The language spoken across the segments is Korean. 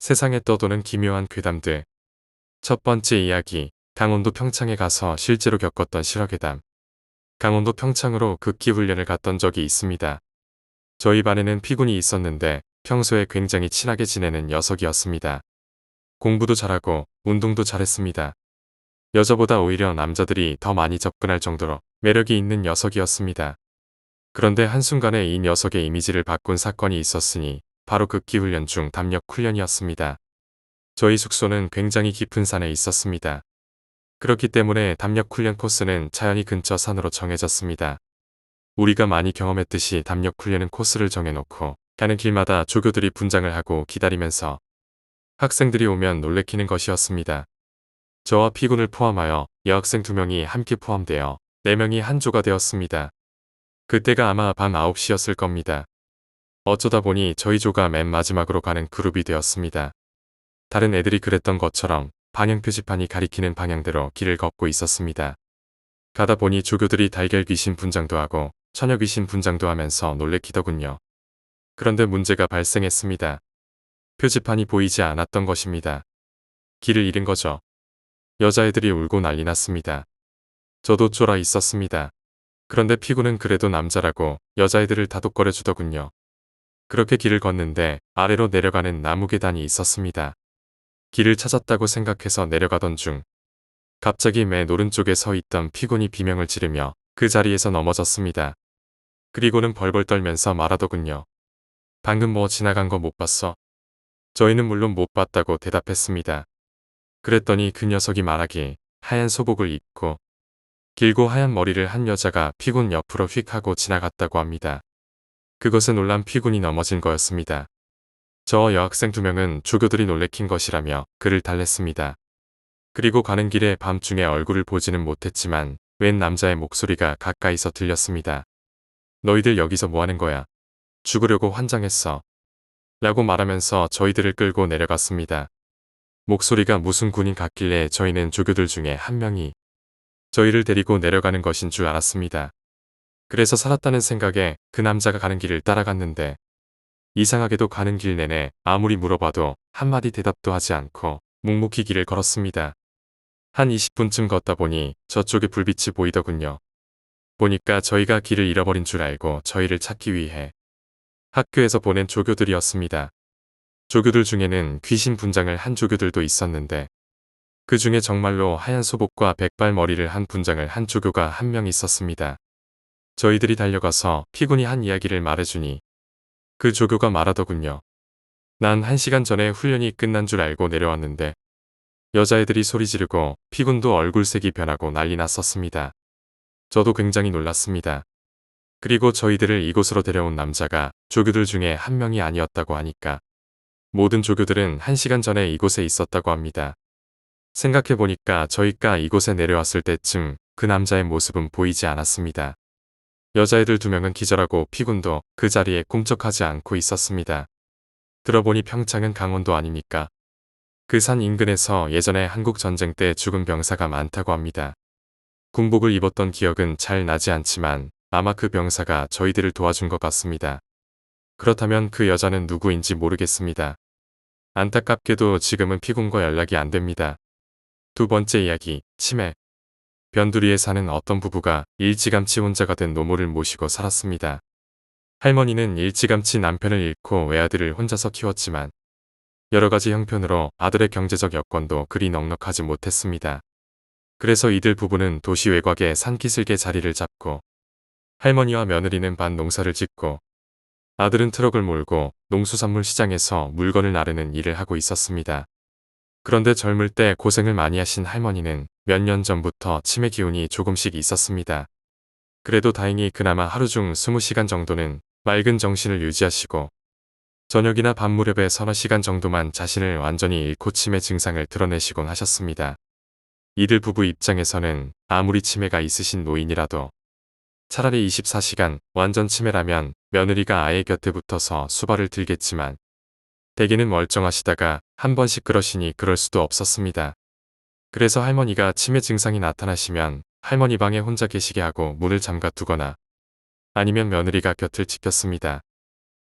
세상에 떠도는 기묘한 괴담들. 첫 번째 이야기, 강원도 평창에 가서 실제로 겪었던 실화괴담. 강원도 평창으로 극기 훈련을 갔던 적이 있습니다. 저희 반에는 피군이 있었는데 평소에 굉장히 친하게 지내는 녀석이었습니다. 공부도 잘하고 운동도 잘했습니다. 여자보다 오히려 남자들이 더 많이 접근할 정도로 매력이 있는 녀석이었습니다. 그런데 한순간에 이 녀석의 이미지를 바꾼 사건이 있었으니 바로 극기 훈련 중 담력 훈련이었습니다. 저희 숙소는 굉장히 깊은 산에 있었습니다. 그렇기 때문에 담력 훈련 코스는 자연히 근처 산으로 정해졌습니다. 우리가 많이 경험했듯이 담력 훈련은 코스를 정해놓고 가는 길마다 조교들이 분장을 하고 기다리면서 학생들이 오면 놀래키는 것이었습니다. 저와 피군을 포함하여 여학생 2명이 함께 포함되어 4명이 한 조가 되었습니다. 그때가 아마 밤 9시였을 겁니다. 어쩌다 보니 저희 조가 맨 마지막으로 가는 그룹이 되었습니다. 다른 애들이 그랬던 것처럼 방향 표지판이 가리키는 방향대로 길을 걷고 있었습니다. 가다 보니 조교들이 달걀 귀신 분장도 하고 처녀 귀신 분장도 하면서 놀래키더군요. 그런데 문제가 발생했습니다. 표지판이 보이지 않았던 것입니다. 길을 잃은 거죠. 여자애들이 울고 난리 났습니다. 저도 쫄아 있었습니다. 그런데 피구는 그래도 남자라고 여자애들을 다독거려 주더군요. 그렇게 길을 걷는데 아래로 내려가는 나무 계단이 있었습니다. 길을 찾았다고 생각해서 내려가던 중 갑자기 맨 오른쪽에 서 있던 피군이 비명을 지르며 그 자리에서 넘어졌습니다. 그리고는 벌벌 떨면서 말하더군요. 방금 뭐 지나간 거 못 봤어? 저희는 물론 못 봤다고 대답했습니다. 그랬더니 그 녀석이 말하길 하얀 소복을 입고 길고 하얀 머리를 한 여자가 피군 옆으로 휙 하고 지나갔다고 합니다. 그것에 놀란 피군이 넘어진 거였습니다. 저 여학생 2명은 조교들이 놀래킨 것이라며 그를 달랬습니다. 그리고 가는 길에 밤중에 얼굴을 보지는 못했지만 웬 남자의 목소리가 가까이서 들렸습니다. 너희들 여기서 뭐하는 거야? 죽으려고 환장했어. 라고 말하면서 저희들을 끌고 내려갔습니다. 목소리가 무슨 군인 같길래 저희는 조교들 중에 한 명이 저희를 데리고 내려가는 것인 줄 알았습니다. 그래서 살았다는 생각에 그 남자가 가는 길을 따라갔는데 이상하게도 가는 길 내내 아무리 물어봐도 한마디 대답도 하지 않고 묵묵히 길을 걸었습니다. 한 20분쯤 걷다 보니 저쪽에 불빛이 보이더군요. 보니까 저희가 길을 잃어버린 줄 알고 저희를 찾기 위해 학교에서 보낸 조교들이었습니다. 조교들 중에는 귀신 분장을 한 조교들도 있었는데 그 중에 정말로 하얀 소복과 백발 머리를 한 분장을 한 조교가 한 명 있었습니다. 저희들이 달려가서 피군이 한 이야기를 말해주니 그 조교가 말하더군요. 난 1시간 전에 훈련이 끝난 줄 알고 내려왔는데 여자애들이 소리 지르고 피군도 얼굴색이 변하고 난리 났었습니다. 저도 굉장히 놀랐습니다. 그리고 저희들을 이곳으로 데려온 남자가 조교들 중에 한 명이 아니었다고 하니까 모든 조교들은 1시간 전에 이곳에 있었다고 합니다. 생각해보니까 저희가 이곳에 내려왔을 때쯤 그 남자의 모습은 보이지 않았습니다. 여자애들 2명은 기절하고 피군도 그 자리에 꿈쩍하지 않고 있었습니다. 들어보니 평창은 강원도 아닙니까? 그 산 인근에서 예전에 한국 전쟁 때 죽은 병사가 많다고 합니다. 군복을 입었던 기억은 잘 나지 않지만 아마 그 병사가 저희들을 도와준 것 같습니다. 그렇다면 그 여자는 누구인지 모르겠습니다. 안타깝게도 지금은 피군과 연락이 안 됩니다. 두 번째 이야기, 치매. 변두리에 사는 어떤 부부가 일찌감치 혼자가 된 노모를 모시고 살았습니다. 할머니는 일찌감치 남편을 잃고 외아들을 혼자서 키웠지만 여러가지 형편으로 아들의 경제적 여건도 그리 넉넉하지 못했습니다. 그래서 이들 부부는 도시 외곽에 산기슭에 자리를 잡고 할머니와 며느리는 반 농사를 짓고 아들은 트럭을 몰고 농수산물 시장에서 물건을 나르는 일을 하고 있었습니다. 그런데 젊을 때 고생을 많이 하신 할머니는 몇 년 전부터 치매 기운이 조금씩 있었습니다. 그래도 다행히 그나마 하루 중 20시간 정도는 맑은 정신을 유지하시고 저녁이나 밤 무렵에 서너 시간 정도만 자신을 완전히 잃고 치매 증상을 드러내시곤 하셨습니다. 이들 부부 입장에서는 아무리 치매가 있으신 노인이라도 차라리 24시간 완전 치매라면 며느리가 아예 곁에 붙어서 수발을 들겠지만 대개는 멀쩡하시다가 한 번씩 그러시니 그럴 수도 없었습니다. 그래서 할머니가 치매 증상이 나타나시면 할머니 방에 혼자 계시게 하고 문을 잠가 두거나 아니면 며느리가 곁을 지켰습니다.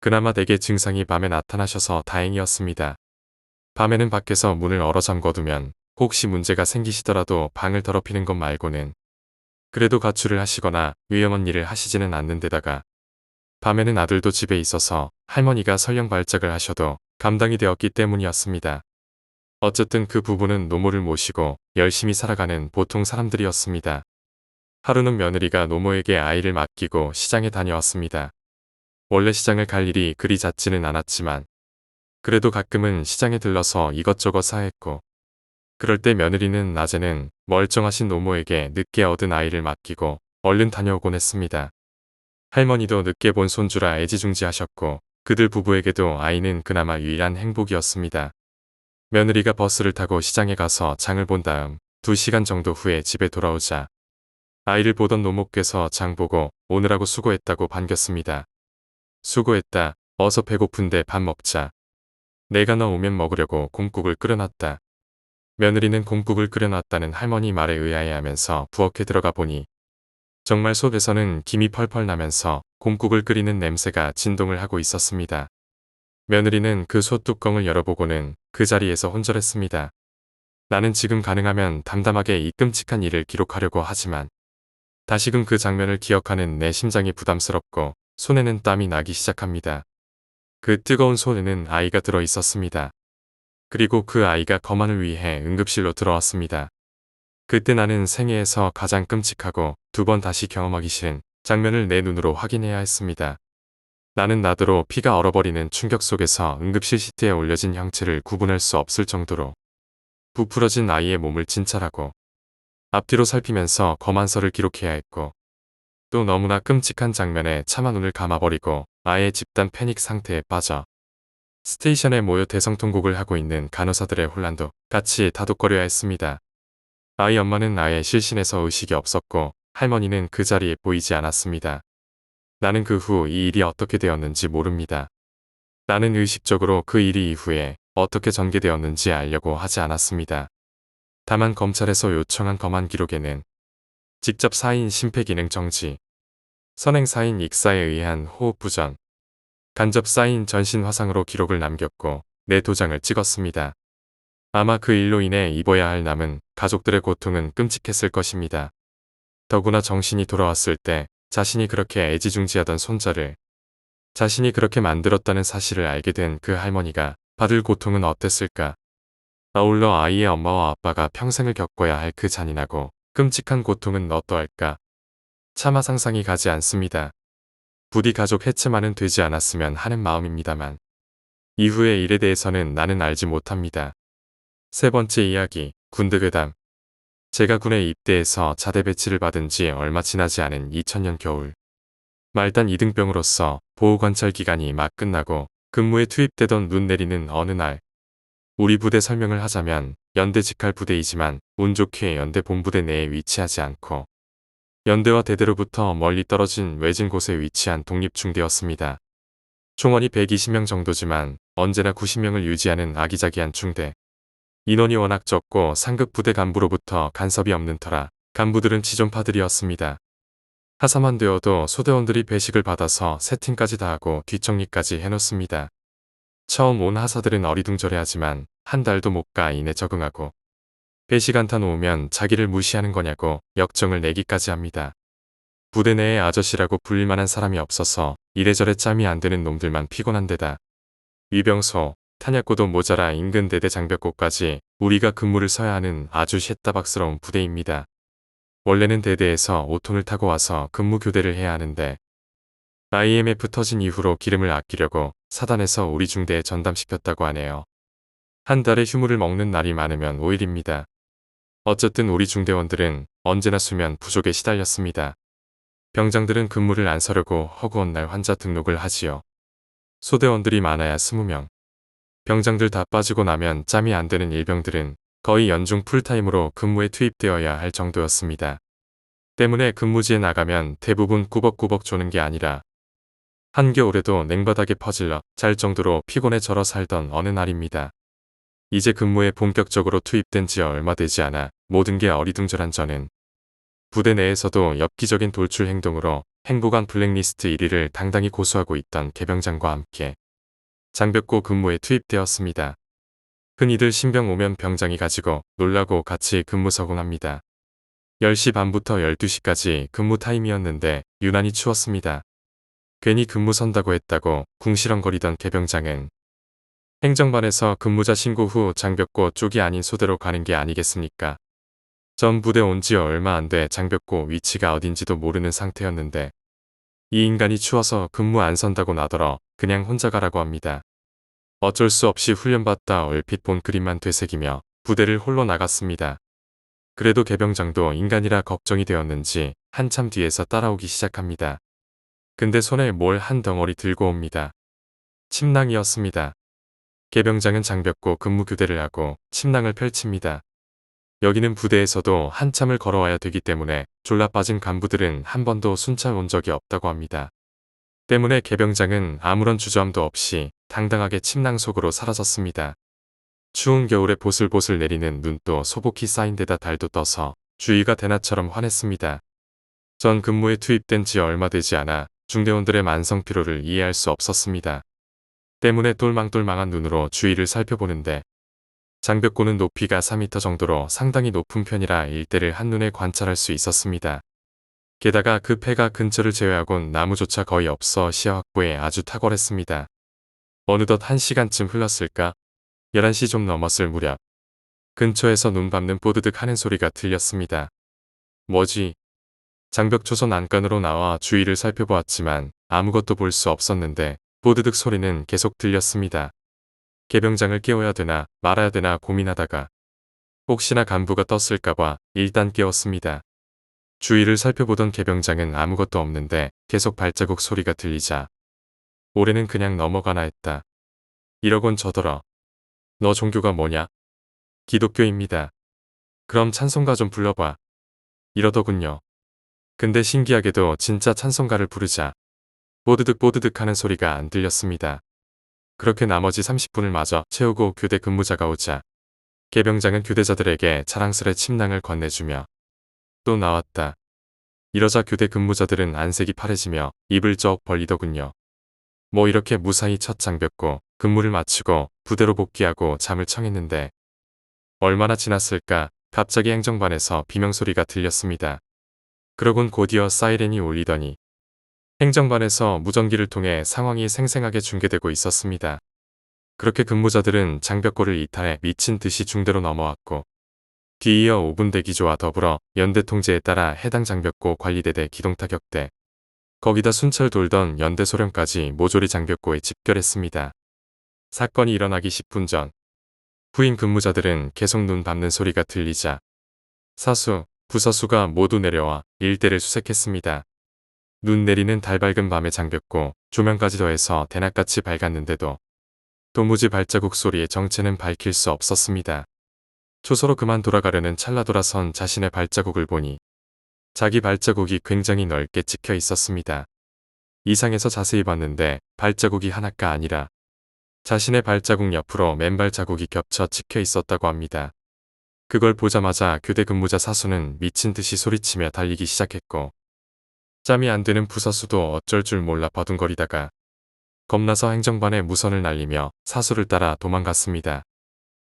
그나마 대개 증상이 밤에 나타나셔서 다행이었습니다. 밤에는 밖에서 문을 얼어 잠궈두면 혹시 문제가 생기시더라도 방을 더럽히는 것 말고는 그래도 가출을 하시거나 위험한 일을 하시지는 않는 데다가 밤에는 아들도 집에 있어서 할머니가 설령 발작을 하셔도 감당이 되었기 때문이었습니다. 어쨌든 그 부부는 노모를 모시고 열심히 살아가는 보통 사람들이었습니다. 하루는 며느리가 노모에게 아이를 맡기고 시장에 다녀왔습니다. 원래 시장을 갈 일이 그리 잦지는 않았지만 그래도 가끔은 시장에 들러서 이것저것 사했고 그럴 때 며느리는 낮에는 멀쩡하신 노모에게 늦게 얻은 아이를 맡기고 얼른 다녀오곤 했습니다. 할머니도 늦게 본 손주라 애지중지하셨고 그들 부부에게도 아이는 그나마 유일한 행복이었습니다. 며느리가 버스를 타고 시장에 가서 장을 본 다음 2시간 정도 후에 집에 돌아오자 아이를 보던 노모께서 장 보고 오느라고 수고했다고 반겼습니다. 수고했다. 어서 배고픈데 밥 먹자. 내가 너 오면 먹으려고 곰국을 끓여놨다. 며느리는 곰국을 끓여놨다는 할머니 말에 의아해하면서 부엌에 들어가 보니 정말 솥에서는 김이 펄펄 나면서 곰국을 끓이는 냄새가 진동을 하고 있었습니다. 며느리는 그 솥 뚜껑을 열어보고는 그 자리에서 혼절했습니다. 나는 지금 가능하면 담담하게 이 끔찍한 일을 기록하려고 하지만 다시금 그 장면을 기억하는 내 심장이 부담스럽고 손에는 땀이 나기 시작합니다. 그 뜨거운 손에는 아이가 들어 있었습니다. 그리고 그 아이가 검안을 위해 응급실로 들어왔습니다. 그때 나는 생애에서 가장 끔찍하고 2번 다시 경험하기 싫은 장면을 내 눈으로 확인해야 했습니다. 나는 나더러 피가 얼어버리는 충격 속에서 응급실 시트에 올려진 형체를 구분할 수 없을 정도로 부풀어진 아이의 몸을 진찰하고 앞뒤로 살피면서 검안서를 기록해야 했고 또 너무나 끔찍한 장면에 차마 눈을 감아버리고 아예 집단 패닉 상태에 빠져 스테이션에 모여 대성통곡을 하고 있는 간호사들의 혼란도 같이 다독거려야 했습니다. 아이 엄마는 아예 실신해서 의식이 없었고 할머니는 그 자리에 보이지 않았습니다. 나는 그 후 이 일이 어떻게 되었는지 모릅니다. 나는 의식적으로 그 일이 이후에 어떻게 전개되었는지 알려고 하지 않았습니다. 다만 검찰에서 요청한 검안 기록에는 직접 사인 심폐기능 정지, 선행 사인 익사에 의한 호흡 부전, 간접 사인 전신 화상으로 기록을 남겼고 내 도장을 찍었습니다. 아마 그 일로 인해 입어야 할 남은 가족들의 고통은 끔찍했을 것입니다. 더구나 정신이 돌아왔을 때 자신이 그렇게 애지중지하던 손자를 자신이 그렇게 만들었다는 사실을 알게 된 그 할머니가 받을 고통은 어땠을까? 아울러 아이의 엄마와 아빠가 평생을 겪어야 할 그 잔인하고 끔찍한 고통은 어떠할까? 차마 상상이 가지 않습니다. 부디 가족 해체만은 되지 않았으면 하는 마음입니다만 이후의 일에 대해서는 나는 알지 못합니다. 3번째 이야기, 군대 괴담. 제가 군에 입대해서 자대 배치를 받은 지 얼마 지나지 않은 2000년 겨울. 말단 2등병으로서 보호관찰 기간이 막 끝나고 근무에 투입되던 눈 내리는 어느 날. 우리 부대 설명을 하자면 연대 직할 부대이지만 운 좋게 연대 본부대 내에 위치하지 않고 연대와 대대로부터 멀리 떨어진 외진 곳에 위치한 독립중대였습니다. 총원이 120명 정도지만 언제나 90명을 유지하는 아기자기한 중대. 인원이 워낙 적고 상급 부대 간부로부터 간섭이 없는 터라 간부들은 지존파들이었습니다. 하사만 되어도 소대원들이 배식을 받아서 세팅까지 다 하고 뒷정리까지 해놓습니다. 처음 온 하사들은 어리둥절해하지만 한 달도 못 가 이내 적응하고 배식 안 타놓으면 자기를 무시하는 거냐고 역정을 내기까지 합니다. 부대 내에 아저씨라고 불릴 만한 사람이 없어서 이래저래 짬이 안 되는 놈들만 피곤한 데다 위병소, 탄약고도 모자라 인근 대대 장벽고까지 우리가 근무를 서야 하는 아주 셋다박스러운 부대입니다. 원래는 대대에서 5톤을 타고 와서 근무 교대를 해야 하는데 IMF 터진 이후로 기름을 아끼려고 사단에서 우리 중대에 전담시켰다고 하네요. 한 달에 휴무를 먹는 날이 많으면 5일입니다. 어쨌든 우리 중대원들은 언제나 수면 부족에 시달렸습니다. 병장들은 근무를 안 서려고 허구한 날 환자 등록을 하지요. 소대원들이 많아야 20명. 병장들 다 빠지고 나면 짬이 안 되는 일병들은 거의 연중 풀타임으로 근무에 투입되어야 할 정도였습니다. 때문에 근무지에 나가면 대부분 꾸벅꾸벅 조는 게 아니라 한겨울에도 냉바닥에 퍼질러 잘 정도로 피곤해 절어 살던 어느 날입니다. 이제 근무에 본격적으로 투입된 지 얼마 되지 않아 모든 게 어리둥절한 저는 부대 내에서도 엽기적인 돌출 행동으로 행보관 블랙리스트 1위를 당당히 고수하고 있던 개병장과 함께 장벽고 근무에 투입되었습니다. 흔히들 신병 오면 병장이 가지고 놀라고 같이 근무 서공합니다. 10시 반부터 12시까지 근무 타임이었는데 유난히 추웠습니다. 괜히 근무 선다고 했다고 궁시렁거리던 개병장은 행정반에서 근무자 신고 후 장벽고 쪽이 아닌 소대로 가는 게 아니겠습니까? 전 부대 온 지 얼마 안 돼 장벽고 위치가 어딘지도 모르는 상태였는데 이 인간이 추워서 근무 안 선다고 나더러 그냥 혼자 가라고 합니다. 어쩔 수 없이 훈련받다 얼핏 본 그림만 되새기며 부대를 홀로 나갔습니다. 그래도 개병장도 인간이라 걱정이 되었는지 한참 뒤에서 따라오기 시작합니다. 근데 손에 뭘 한 덩어리 들고 옵니다. 침낭이었습니다. 개병장은 장벽고 근무 교대를 하고 침낭을 펼칩니다. 여기는 부대에서도 한참을 걸어와야 되기 때문에 졸라 빠진 간부들은 한 번도 순찰 온 적이 없다고 합니다. 때문에 개병장은 아무런 주저함도 없이 당당하게 침낭 속으로 사라졌습니다. 추운 겨울에 보슬보슬 내리는 눈도 소복히 쌓인 데다 달도 떠서 주위가 대낮처럼 환했습니다. 전 근무에 투입된 지 얼마 되지 않아 중대원들의 만성피로를 이해할 수 없었습니다. 때문에 똘망똘망한 눈으로 주위를 살펴보는데 장벽고는 높이가 4m 정도로 상당히 높은 편이라 일대를 한눈에 관찰할 수 있었습니다. 게다가 그 폐가 근처를 제외하곤 나무조차 거의 없어 시야 확보에 아주 탁월했습니다. 어느덧 1시간쯤 흘렀을까? 11시 좀 넘었을 무렵 근처에서 눈 감는 뽀드득 하는 소리가 들렸습니다. 뭐지? 장벽 초선 안간으로 나와 주위를 살펴보았지만 아무것도 볼 수 없었는데 뽀드득 소리는 계속 들렸습니다. 개병장을 깨워야 되나 말아야 되나 고민하다가 혹시나 간부가 떴을까봐 일단 깨웠습니다. 주위를 살펴보던 개병장은 아무것도 없는데 계속 발자국 소리가 들리자 올해는 그냥 넘어가나 했다. 이러곤 저더러 너 종교가 뭐냐? 기독교입니다. 그럼 찬송가 좀 불러봐. 이러더군요. 근데 신기하게도 진짜 찬송가를 부르자 뽀드득 뽀드득 하는 소리가 안 들렸습니다. 그렇게 나머지 30분을 마저 채우고 교대 근무자가 오자 개병장은 교대자들에게 자랑스레 침낭을 건네주며 또 나왔다. 이러자 교대 근무자들은 안색이 파래지며 입을 쩍 벌리더군요. 뭐 이렇게 무사히 첫 장벽고 근무를 마치고 부대로 복귀하고 잠을 청했는데 얼마나 지났을까 갑자기 행정반에서 비명소리가 들렸습니다. 그러곤 곧이어 사이렌이 울리더니 행정반에서 무전기를 통해 상황이 생생하게 중계되고 있었습니다. 그렇게 근무자들은 장벽고를 이탈해 미친 듯이 중대로 넘어왔고 뒤이어 5분 대기조와 더불어 연대 통제에 따라 해당 장벽고 관리대대 기동타격대 거기다 순찰 돌던 연대 소령까지 모조리 장벽고에 집결했습니다. 사건이 일어나기 10분 전 후임 근무자들은 계속 눈 감는 소리가 들리자 사수, 부사수가 모두 내려와 일대를 수색했습니다. 눈 내리는 달밝은 밤의 장벽고 조명까지 더해서 대낮같이 밝았는데도 도무지 발자국 소리의 정체는 밝힐 수 없었습니다. 초소로 그만 돌아가려는 찰나 돌아선 자신의 발자국을 보니 자기 발자국이 굉장히 넓게 찍혀 있었습니다. 이상해서 자세히 봤는데 발자국이 하나가 아니라 자신의 발자국 옆으로 맨발 자국이 겹쳐 찍혀 있었다고 합니다. 그걸 보자마자 교대 근무자 사수는 미친 듯이 소리치며 달리기 시작했고 짬이 안 드는 부사수도 어쩔 줄 몰라 버둥거리다가 겁나서 행정반에 무선을 날리며 사수를 따라 도망갔습니다.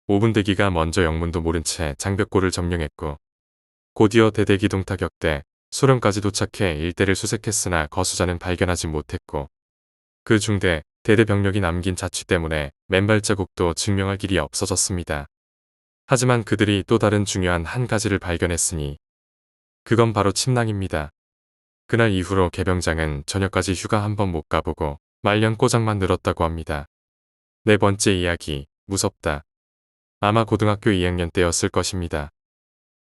5분 대기가 먼저 영문도 모른 채 장벽고를 점령했고 곧이어 대대 기동타격대 소령까지 도착해 일대를 수색했으나 거수자는 발견하지 못했고 그 중대 대대 병력이 남긴 자취 때문에 맨발 자국도 증명할 길이 없어졌습니다. 하지만 그들이 또 다른 중요한 한 가지를 발견했으니 그건 바로 침낭입니다. 그날 이후로 개병장은 저녁까지 휴가 한 번 못 가보고 말년 꼬장만 늘었다고 합니다. 네 번째 이야기, 무섭다. 아마 고등학교 2학년 때였을 것입니다.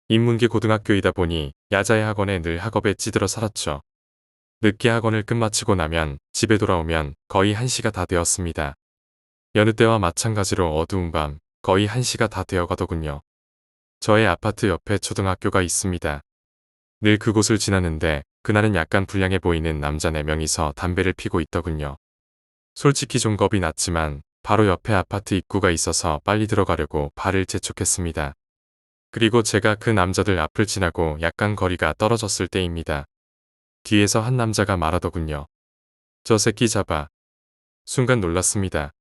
인문계 고등학교이다 보니 야자의 학원에 늘 학업에 찌들어 살았죠. 늦게 학원을 끝마치고 나면 집에 돌아오면 거의 1시가 다 되었습니다. 여느 때와 마찬가지로 어두운 밤 거의 1시가 다 되어가더군요. 저의 아파트 옆에 초등학교가 있습니다. 늘 그곳을 지나는데 그날은 약간 불량해 보이는 남자 4명이서 담배를 피고 있더군요. 솔직히 좀 겁이 났지만 바로 옆에 아파트 입구가 있어서 빨리 들어가려고 발을 재촉했습니다. 그리고 제가 그 남자들 앞을 지나고 약간 거리가 떨어졌을 때입니다. 뒤에서 한 남자가 말하더군요. 저 새끼 잡아. 순간 놀랐습니다.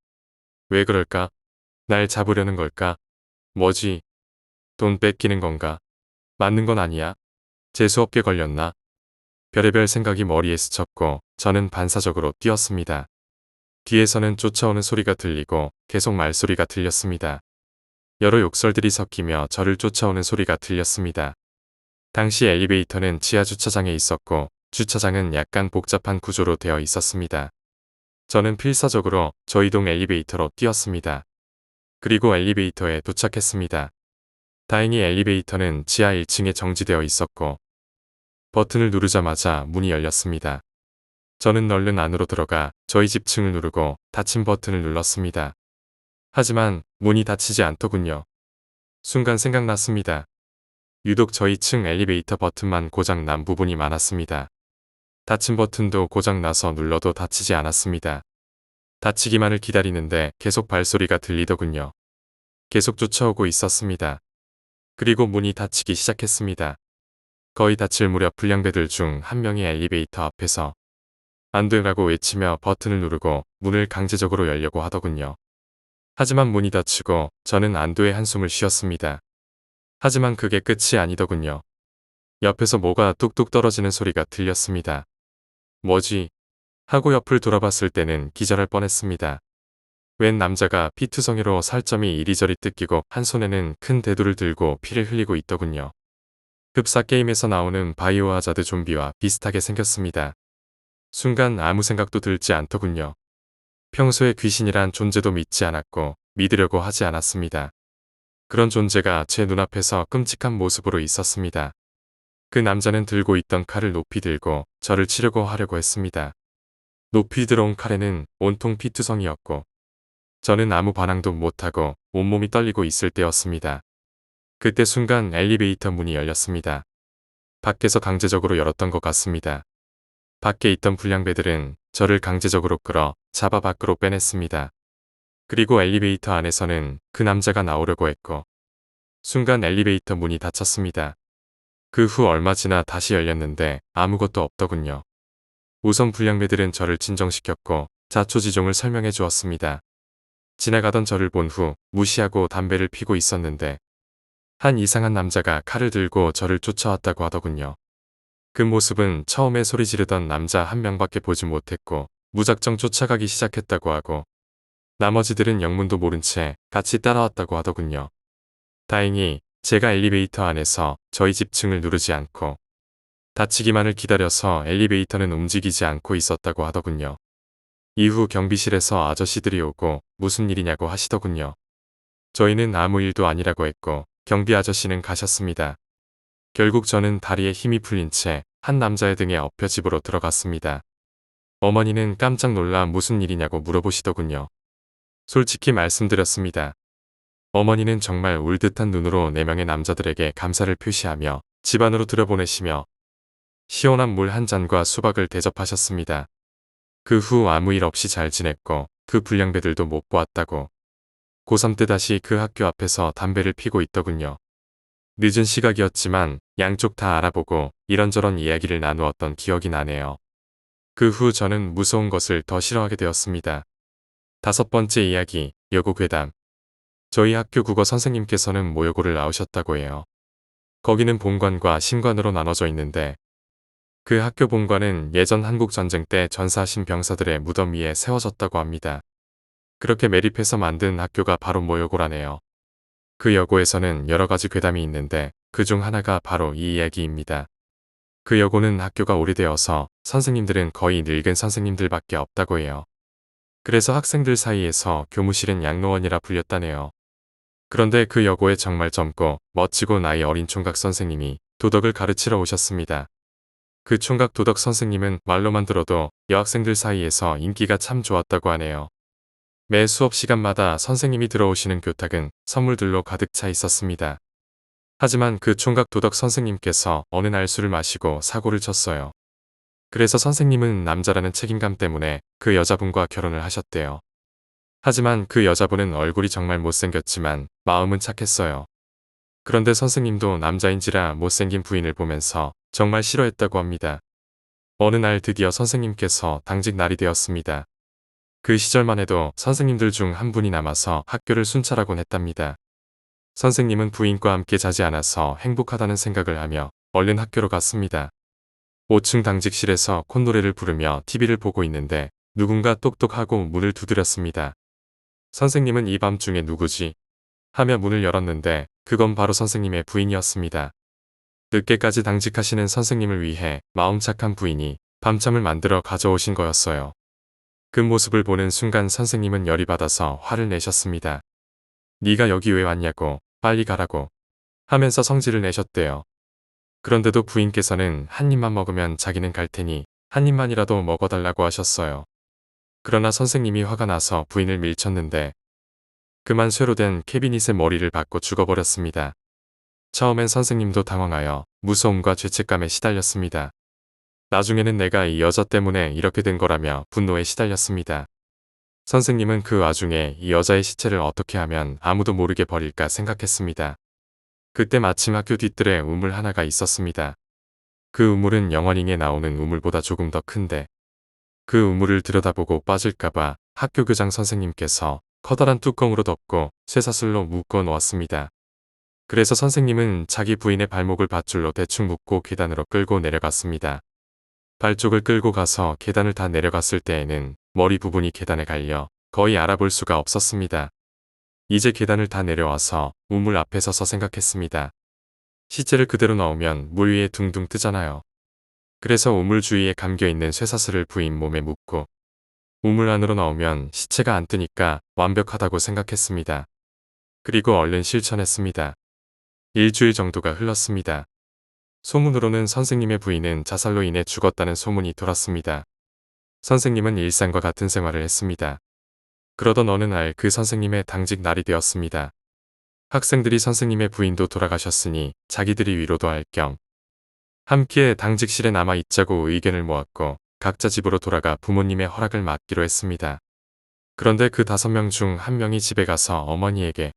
왜 그럴까? 날 잡으려는 걸까? 뭐지? 돈 뺏기는 건가? 맞는 건 아니야? 재수없게 걸렸나? 별의별 생각이 머리에 스쳤고 저는 반사적으로 뛰었습니다. 뒤에서는 쫓아오는 소리가 들리고 계속 말소리가 들렸습니다. 여러 욕설들이 섞이며 저를 쫓아오는 소리가 들렸습니다. 당시 엘리베이터는 지하 주차장에 있었고 주차장은 약간 복잡한 구조로 되어 있었습니다. 저는 필사적으로 저희 동 엘리베이터로 뛰었습니다. 그리고 엘리베이터에 도착했습니다. 다행히 엘리베이터는 지하 1층에 정지되어 있었고 버튼을 누르자마자 문이 열렸습니다. 저는 얼른 안으로 들어가 저희 집 층을 누르고 닫힌 버튼을 눌렀습니다. 하지만 문이 닫히지 않더군요. 순간 생각났습니다. 유독 저희 층 엘리베이터 버튼만 고장난 부분이 많았습니다. 닫힌 버튼도 고장나서 눌러도 닫히지 않았습니다. 닫히기만을 기다리는데 계속 발소리가 들리더군요. 계속 쫓아오고 있었습니다. 그리고 문이 닫히기 시작했습니다. 거의 닫힐 무렵 불량배들 중 한 명이 엘리베이터 앞에서 안 되라고 외치며 버튼을 누르고 문을 강제적으로 열려고 하더군요. 하지만 문이 닫히고 저는 안도의 한숨을 쉬었습니다. 하지만 그게 끝이 아니더군요. 옆에서 뭐가 뚝뚝 떨어지는 소리가 들렸습니다. 뭐지? 하고 옆을 돌아봤을 때는 기절할 뻔했습니다. 웬 남자가 피투성이로 살점이 이리저리 뜯기고 한 손에는 큰 대두를 들고 피를 흘리고 있더군요. 흡사 게임에서 나오는 바이오 하자드 좀비와 비슷하게 생겼습니다. 순간 아무 생각도 들지 않더군요. 평소에 귀신이란 존재도 믿지 않았고 믿으려고 하지 않았습니다. 그런 존재가 제 눈앞에서 끔찍한 모습으로 있었습니다. 그 남자는 들고 있던 칼을 높이 들고 저를 치려고 하려고 했습니다. 높이 들어온 칼에는 온통 피투성이었고 저는 아무 반항도 못하고 온몸이 떨리고 있을 때였습니다. 그때 순간 엘리베이터 문이 열렸습니다. 밖에서 강제적으로 열었던 것 같습니다. 밖에 있던 불량배들은 저를 강제적으로 끌어 잡아 밖으로 빼냈습니다. 그리고 엘리베이터 안에서는 그 남자가 나오려고 했고 순간 엘리베이터 문이 닫혔습니다. 그 후 얼마 지나 다시 열렸는데 아무것도 없더군요. 우선 불량배들은 저를 진정시켰고 자초지종을 설명해 주었습니다. 지나가던 저를 본 후 무시하고 담배를 피고 있었는데 한 이상한 남자가 칼을 들고 저를 쫓아왔다고 하더군요. 그 모습은 처음에 소리 지르던 남자 한 명밖에 보지 못했고 무작정 쫓아가기 시작했다고 하고 나머지들은 영문도 모른 채 같이 따라왔다고 하더군요. 다행히 제가 엘리베이터 안에서 저희 집 층을 누르지 않고 닫히기만을 기다려서 엘리베이터는 움직이지 않고 있었다고 하더군요. 이후 경비실에서 아저씨들이 오고 무슨 일이냐고 하시더군요. 저희는 아무 일도 아니라고 했고 경비 아저씨는 가셨습니다. 결국 저는 다리에 힘이 풀린 채 한 남자의 등에 엎여 집으로 들어갔습니다. 어머니는 깜짝 놀라 무슨 일이냐고 물어보시더군요. 솔직히 말씀드렸습니다. 어머니는 정말 울듯한 눈으로 4명의 남자들에게 감사를 표시하며 집 안으로 들여보내시며 시원한 물 한 잔과 수박을 대접하셨습니다. 그 후 아무 일 없이 잘 지냈고 그 불량배들도 못 보았다고 고3 때 다시 그 학교 앞에서 담배를 피고 있더군요. 늦은 시각이었지만 양쪽 다 알아보고 이런저런 이야기를 나누었던 기억이 나네요. 그 후 저는 무서운 것을 더 싫어하게 되었습니다. 5번째 이야기, 여고 괴담. 저희 학교 국어 선생님께서는 모여고를 나오셨다고 해요. 거기는 본관과 신관으로 나눠져 있는데 그 학교 본관은 예전 한국전쟁 때 전사하신 병사들의 무덤 위에 세워졌다고 합니다. 그렇게 매립해서 만든 학교가 바로 모여고라네요. 그 여고에서는 여러 가지 괴담이 있는데 그중 하나가 바로 이 이야기입니다. 그 여고는 학교가 오래되어서 선생님들은 거의 늙은 선생님들밖에 없다고 해요. 그래서 학생들 사이에서 교무실은 양로원이라 불렸다네요. 그런데 그 여고에 정말 젊고 멋지고 나이 어린 총각 선생님이 도덕을 가르치러 오셨습니다. 그 총각 도덕 선생님은 말로만 들어도 여학생들 사이에서 인기가 참 좋았다고 하네요. 매 수업 시간마다 선생님이 들어오시는 교탁은 선물들로 가득 차 있었습니다. 하지만 그 총각 도덕 선생님께서 어느 날 술을 마시고 사고를 쳤어요. 그래서 선생님은 남자라는 책임감 때문에 그 여자분과 결혼을 하셨대요. 하지만 그 여자분은 얼굴이 정말 못생겼지만 마음은 착했어요. 그런데 선생님도 남자인지라 못생긴 부인을 보면서 정말 싫어했다고 합니다. 어느 날 드디어 선생님께서 당직 날이 되었습니다. 그 시절만 해도 선생님들 중 한 분이 남아서 학교를 순찰하곤 했답니다. 선생님은 부인과 함께 자지 않아서 행복하다는 생각을 하며 얼른 학교로 갔습니다. 5층 당직실에서 콧노래를 부르며 TV를 보고 있는데 누군가 똑똑하고 문을 두드렸습니다. 선생님은 이 밤중에 누구지? 하며 문을 열었는데 그건 바로 선생님의 부인이었습니다. 늦게까지 당직하시는 선생님을 위해 마음 착한 부인이 밤참을 만들어 가져오신 거였어요. 그 모습을 보는 순간 선생님은 열이 받아서 화를 내셨습니다. 네가 여기 왜 왔냐고, 빨리 가라고 하면서 성질을 내셨대요. 그런데도 부인께서는 한 입만 먹으면 자기는 갈 테니 한 입만이라도 먹어달라고 하셨어요. 그러나 선생님이 화가 나서 부인을 밀쳤는데 그만 쇠로 된 캐비닛의 머리를 박고 죽어버렸습니다. 처음엔 선생님도 당황하여 무서움과 죄책감에 시달렸습니다. 나중에는 내가 이 여자 때문에 이렇게 된 거라며 분노에 시달렸습니다. 선생님은 그 와중에 이 여자의 시체를 어떻게 하면 아무도 모르게 버릴까 생각했습니다. 그때 마침 학교 뒤뜰에 우물 하나가 있었습니다. 그 우물은 영화링에 나오는 우물보다 조금 더 큰데 그 우물을 들여다보고 빠질까봐 학교 교장 선생님께서 커다란 뚜껑으로 덮고 쇠사슬로 묶어 놓았습니다. 그래서 선생님은 자기 부인의 발목을 밧줄로 대충 묶고 계단으로 끌고 내려갔습니다. 발쪽을 끌고 가서 계단을 다 내려갔을 때에는 머리 부분이 계단에 갈려 거의 알아볼 수가 없었습니다. 이제 계단을 다 내려와서 우물 앞에 서서 생각했습니다. 시체를 그대로 넣으면 물 위에 둥둥 뜨잖아요. 그래서 우물 주위에 감겨있는 쇠사슬을 부인 몸에 묶고 우물 안으로 넣으면 시체가 안 뜨니까 완벽하다고 생각했습니다. 그리고 얼른 실천했습니다. 일주일 정도가 흘렀습니다. 소문으로는 선생님의 부인은 자살로 인해 죽었다는 소문이 돌았습니다. 선생님은 일상과 같은 생활을 했습니다. 그러던 어느 날 그 선생님의 당직 날이 되었습니다. 학생들이 선생님의 부인도 돌아가셨으니 자기들이 위로도 할 겸 함께 당직실에 남아 있자고 의견을 모았고 각자 집으로 돌아가 부모님의 허락을 맡기로 했습니다. 그런데 그 5명 중 1명이 집에 가서 어머니에게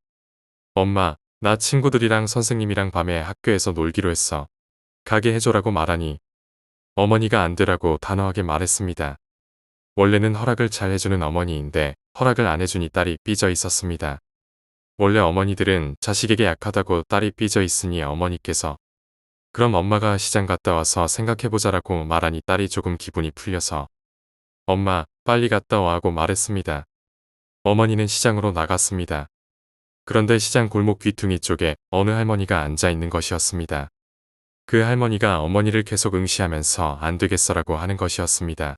엄마, 나 친구들이랑 선생님이랑 밤에 학교에서 놀기로 했어. 가게 해줘라고 말하니 어머니가 안 되라고 단호하게 말했습니다. 원래는 허락을 잘 해주는 어머니인데 허락을 안 해주니 딸이 삐져 있었습니다. 원래 어머니들은 자식에게 약하다고 딸이 삐져 있으니 어머니께서 그럼 엄마가 시장 갔다 와서 생각해보자라고 말하니 딸이 조금 기분이 풀려서 엄마 빨리 갔다 와 하고 말했습니다. 어머니는 시장으로 나갔습니다. 그런데 시장 골목 귀퉁이 쪽에 어느 할머니가 앉아있는 것이었습니다. 그 할머니가 어머니를 계속 응시하면서 안 되겠어라고 하는 것이었습니다.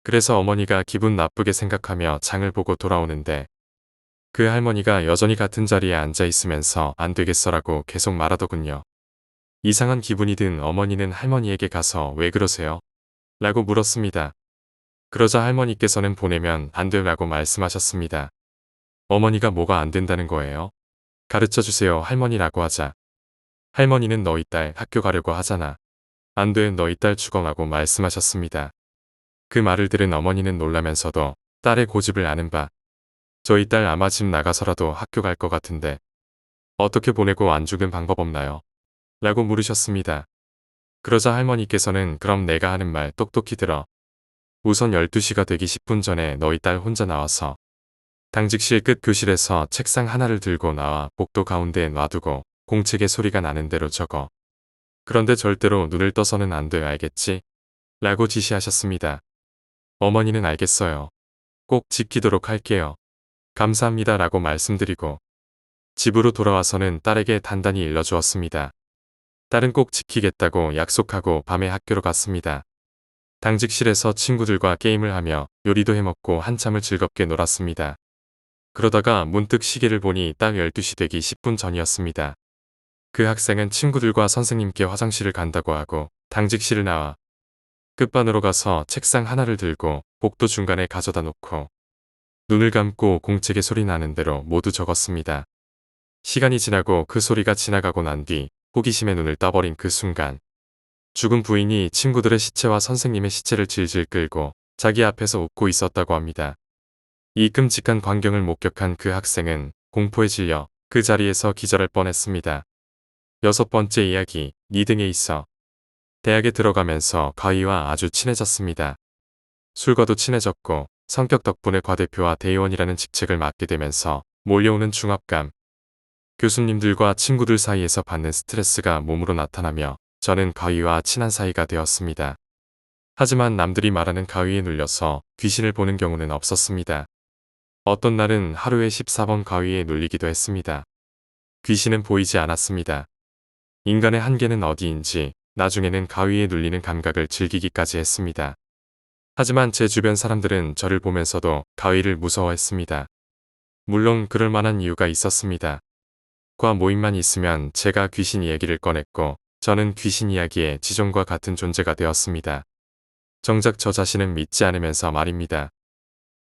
그래서 어머니가 기분 나쁘게 생각하며 장을 보고 돌아오는데 그 할머니가 여전히 같은 자리에 앉아있으면서 안 되겠어라고 계속 말하더군요. 이상한 기분이 든 어머니는 할머니에게 가서 왜 그러세요? 라고 물었습니다. 그러자 할머니께서는 보내면 안 되라고 말씀하셨습니다. 어머니가 뭐가 안 된다는 거예요? 가르쳐 주세요 할머니라고 하자. 할머니는 너희 딸 학교 가려고 하잖아. 안 돼 너희 딸 죽어라고 말씀하셨습니다. 그 말을 들은 어머니는 놀라면서도 딸의 고집을 아는 바 저희 딸 아마 집 나가서라도 학교 갈 것 같은데 어떻게 보내고 안 죽은 방법 없나요? 라고 물으셨습니다. 그러자 할머니께서는 그럼 내가 하는 말 똑똑히 들어. 우선 12시가 되기 10분 전에 너희 딸 혼자 나와서 당직실 끝 교실에서 책상 하나를 들고 나와 복도 가운데에 놔두고 공책에 소리가 나는 대로 적어. 그런데 절대로 눈을 떠서는 안 돼 알겠지? 라고 지시하셨습니다. 어머니는 알겠어요. 꼭 지키도록 할게요. 감사합니다 라고 말씀드리고 집으로 돌아와서는 딸에게 단단히 일러주었습니다. 딸은 꼭 지키겠다고 약속하고 밤에 학교로 갔습니다. 당직실에서 친구들과 게임을 하며 요리도 해먹고 한참을 즐겁게 놀았습니다. 그러다가 문득 시계를 보니 딱 12시 되기 10분 전이었습니다. 그 학생은 친구들과 선생님께 화장실을 간다고 하고 당직실을 나와 끝반으로 가서 책상 하나를 들고 복도 중간에 가져다 놓고 눈을 감고 공책에 소리 나는 대로 모두 적었습니다. 시간이 지나고 그 소리가 지나가고 난 뒤 호기심에 눈을 떠버린 그 순간 죽은 부인이 친구들의 시체와 선생님의 시체를 질질 끌고 자기 앞에서 웃고 있었다고 합니다. 이 끔찍한 광경을 목격한 그 학생은 공포에 질려 그 자리에서 기절할 뻔했습니다. 6번째 이야기, 니 등에 있어. 대학에 들어가면서 가희와 아주 친해졌습니다. 술과도 친해졌고 성격 덕분에 과대표와 대의원이라는 직책을 맡게 되면서 몰려오는 중압감, 교수님들과 친구들 사이에서 받는 스트레스가 몸으로 나타나며 저는 가위와 친한 사이가 되었습니다. 하지만 남들이 말하는 가위에 눌려서 귀신을 보는 경우는 없었습니다. 어떤 날은 하루에 14번 가위에 눌리기도 했습니다. 귀신은 보이지 않았습니다. 인간의 한계는 어디인지 나중에는 가위에 눌리는 감각을 즐기기까지 했습니다. 하지만 제 주변 사람들은 저를 보면서도 가위를 무서워했습니다. 물론 그럴 만한 이유가 있었습니다. 과 모임만 있으면 제가 귀신 이야기를 꺼냈고 저는 귀신 이야기의 지존과 같은 존재가 되었습니다. 정작 저 자신은 믿지 않으면서 말입니다.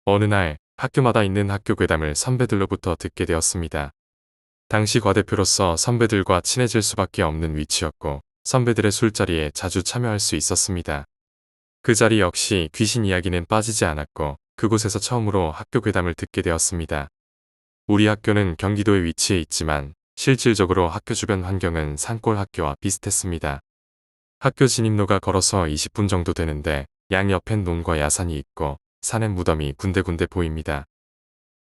어느 날 학교마다 있는 학교 괴담을 선배들로부터 듣게 되었습니다. 당시 과대표로서 선배들과 친해질 수밖에 없는 위치였고 선배들의 술자리에 자주 참여할 수 있었습니다. 그 자리 역시 귀신 이야기는 빠지지 않았고 그곳에서 처음으로 학교 괴담을 듣게 되었습니다. 우리 학교는 경기도에 위치해 있지만 실질적으로 학교 주변 환경은 산골 학교와 비슷했습니다. 학교 진입로가 걸어서 20분 정도 되는데 양옆엔 논과 야산이 있고 산엔 무덤이 군데군데 보입니다.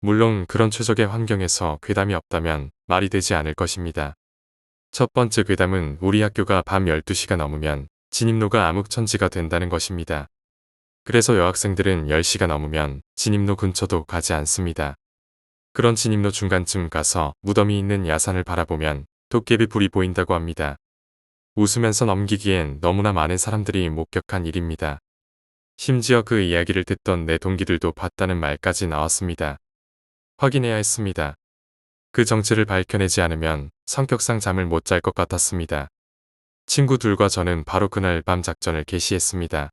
물론 그런 최적의 환경에서 괴담이 없다면 말이 되지 않을 것입니다. 첫 번째 괴담은 우리 학교가 밤 12시가 넘으면 진입로가 암흑천지가 된다는 것입니다. 그래서 여학생들은 10시가 넘으면 진입로 근처도 가지 않습니다. 그런 진입로 중간쯤 가서 무덤이 있는 야산을 바라보면 도깨비 불이 보인다고 합니다. 웃으면서 넘기기엔 너무나 많은 사람들이 목격한 일입니다. 심지어 그 이야기를 듣던 내 동기들도 봤다는 말까지 나왔습니다. 확인해야 했습니다. 그 정체를 밝혀내지 않으면 성격상 잠을 못 잘 것 같았습니다. 친구들과 저는 바로 그날 밤 작전을 개시했습니다.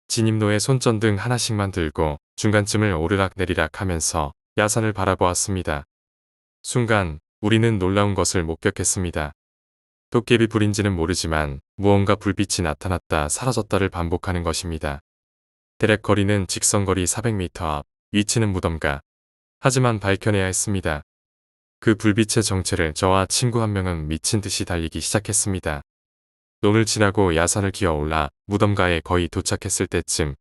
진입로에 손전등 하나씩만 들고 중간쯤을 오르락내리락 하면서 야산을 바라보았습니다. 순간 우리는 놀라운 것을 목격했습니다. 도깨비 불인지는 모르지만 무언가 불빛이 나타났다 사라졌다를 반복하는 것입니다. 대략 거리는 직선거리 400m 앞, 위치는 무덤가. 하지만 밝혀내야 했습니다. 그 불빛의 정체를 저와 친구 한 명은 미친 듯이 달리기 시작했습니다. 논을 지나고 야산을 기어올라 무덤가에 거의 도착했을 때쯤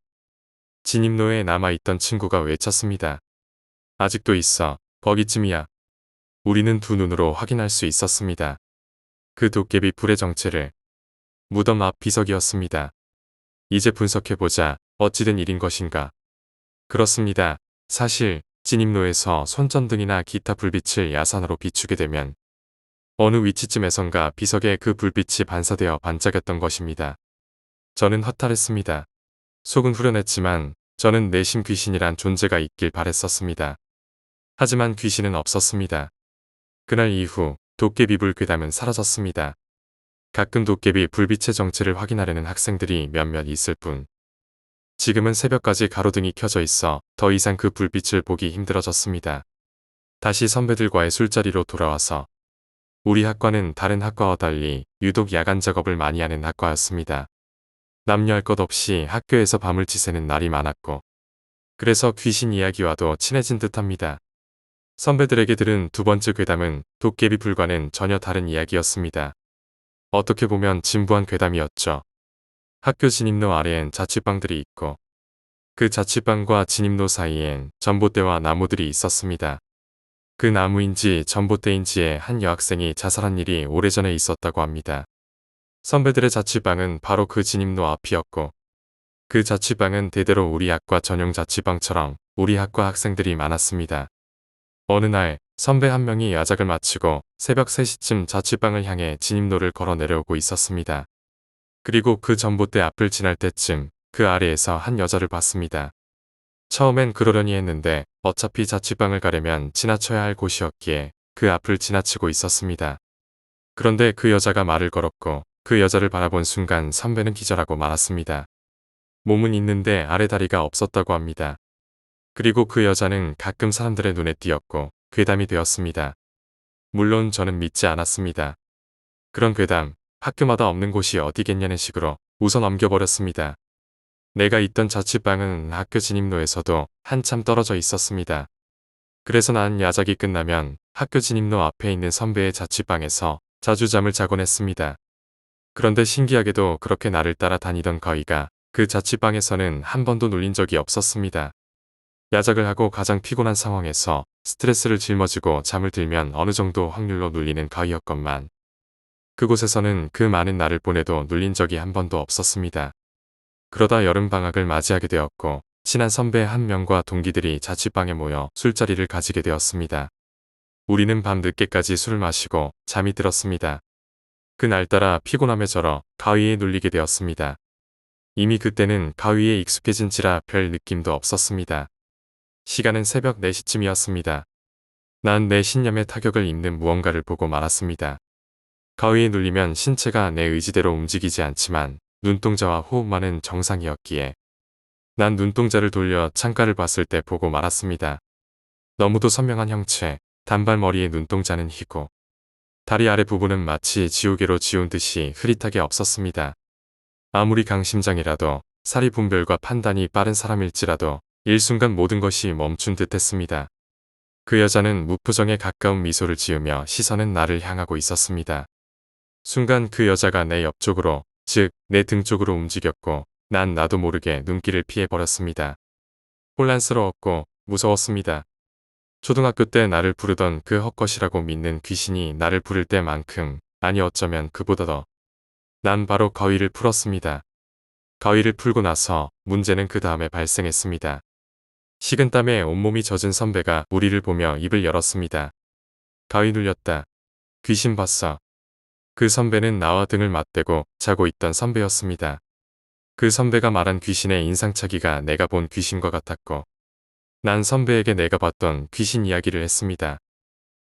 진입로에 남아있던 친구가 외쳤습니다. 아직도 있어. 거기쯤이야. 우리는 두 눈으로 확인할 수 있었습니다. 그 도깨비 불의 정체를. 무덤 앞 비석이었습니다. 이제 분석해보자. 어찌된 일인 것인가. 그렇습니다. 사실 진입로에서 손전등이나 기타 불빛을 야산으로 비추게 되면 어느 위치쯤에선가 비석에 그 불빛이 반사되어 반짝였던 것입니다. 저는 허탈했습니다. 속은 후련했지만 저는 내심 귀신이란 존재가 있길 바랬었습니다. 하지만 귀신은 없었습니다. 그날 이후 도깨비불 괴담은 사라졌습니다. 가끔 도깨비 불빛의 정체를 확인하려는 학생들이 몇몇 있을 뿐. 지금은 새벽까지 가로등이 켜져 있어 더 이상 그 불빛을 보기 힘들어졌습니다. 다시 선배들과의 술자리로 돌아와서 우리 학과는 다른 학과와 달리 유독 야간 작업을 많이 하는 학과였습니다. 남녀할 것 없이 학교에서 밤을 지새는 날이 많았고 그래서 귀신 이야기와도 친해진 듯합니다. 선배들에게 들은 두 번째 괴담은 도깨비 불과는 전혀 다른 이야기였습니다. 어떻게 보면 진부한 괴담이었죠. 학교 진입로 아래엔 자취방들이 있고 그 자취방과 진입로 사이엔 전봇대와 나무들이 있었습니다. 그 나무인지 전봇대인지에 한 여학생이 자살한 일이 오래전에 있었다고 합니다. 선배들의 자취방은 바로 그 진입로 앞이었고 그 자취방은 대대로 우리 학과 전용 자취방처럼 우리 학과 학생들이 많았습니다. 어느 날 선배 한 명이 야작을 마치고 새벽 3시쯤 자취방을 향해 진입로를 걸어 내려오고 있었습니다. 그리고 그 전봇대 앞을 지날 때쯤 그 아래에서 한 여자를 봤습니다. 처음엔 그러려니 했는데 어차피 자취방을 가려면 지나쳐야 할 곳이었기에 그 앞을 지나치고 있었습니다. 그런데 그 여자가 말을 걸었고 그 여자를 바라본 순간 선배는 기절하고 말았습니다. 몸은 있는데 아래 다리가 없었다고 합니다. 그리고 그 여자는 가끔 사람들의 눈에 띄었고 괴담이 되었습니다. 물론 저는 믿지 않았습니다. 그런 괴담, 학교마다 없는 곳이 어디겠냐는 식으로 웃어 넘겨버렸습니다. 내가 있던 자취방은 학교 진입로에서도 한참 떨어져 있었습니다. 그래서 난 야작이 끝나면 학교 진입로 앞에 있는 선배의 자취방에서 자주 잠을 자곤 했습니다. 그런데 신기하게도 그렇게 나를 따라 다니던 가위가 그 자취방에서는 한 번도 눌린 적이 없었습니다. 야작을 하고 가장 피곤한 상황에서 스트레스를 짊어지고 잠을 들면 어느 정도 확률로 눌리는 가위였건만 그곳에서는 그 많은 날을 보내도 눌린 적이 한 번도 없었습니다. 그러다 여름방학을 맞이하게 되었고 친한 선배 한 명과 동기들이 자취방에 모여 술자리를 가지게 되었습니다. 우리는 밤 늦게까지 술을 마시고 잠이 들었습니다. 그날따라 피곤함에 절어 가위에 눌리게 되었습니다. 이미 그때는 가위에 익숙해진지라 별 느낌도 없었습니다. 시간은 새벽 4시쯤이었습니다. 난 내 신념에 타격을 입는 무언가를 보고 말았습니다. 가위에 눌리면 신체가 내 의지대로 움직이지 않지만 눈동자와 호흡만은 정상이었기에 난 눈동자를 돌려 창가를 봤을 때 보고 말았습니다. 너무도 선명한 형체, 단발머리의 눈동자는 희고 다리 아래 부분은 마치 지우개로 지운 듯이 흐릿하게 없었습니다. 아무리 강심장이라도 사리 분별과 판단이 빠른 사람일지라도 일순간 모든 것이 멈춘 듯 했습니다. 그 여자는 무표정에 가까운 미소를 지으며 시선은 나를 향하고 있었습니다. 순간 그 여자가 내 옆쪽으로, 즉 내 등 쪽으로 움직였고 난 나도 모르게 눈길을 피해버렸습니다. 혼란스러웠고 무서웠습니다. 초등학교 때 나를 부르던 그 헛것이라고 믿는 귀신이 나를 부를 때만큼, 아니 어쩌면 그보다 더. 난 바로 가위를 풀었습니다. 가위를 풀고 나서 문제는 그 다음에 발생했습니다. 식은땀에 온몸이 젖은 선배가 우리를 보며 입을 열었습니다. 가위 눌렸다. 귀신 봤어. 그 선배는 나와 등을 맞대고 자고 있던 선배였습니다. 그 선배가 말한 귀신의 인상착의가 내가 본 귀신과 같았고 난 선배에게 내가 봤던 귀신 이야기를 했습니다.